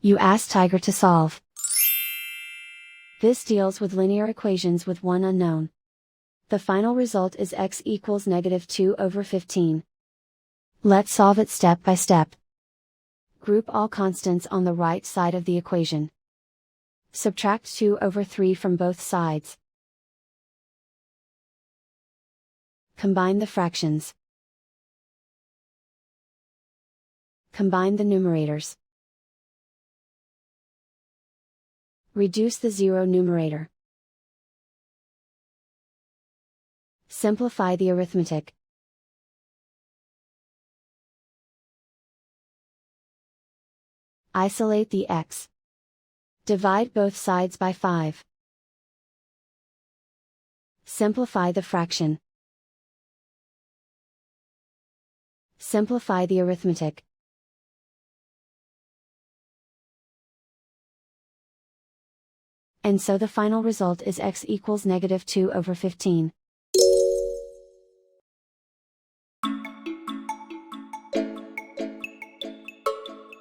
You ask Tiger to solve. This deals with linear equations with one unknown. The final result is x equals -2/15. Let's solve it step by step. Group all constants on the right side of the equation. Subtract 2/3 from both sides. Combine the fractions. Combine the numerators. Reduce the zero numerator. Simplify the arithmetic. Isolate the x. Divide both sides by 5. Simplify the fraction. Simplify the arithmetic. And so the final result is x equals -2/15.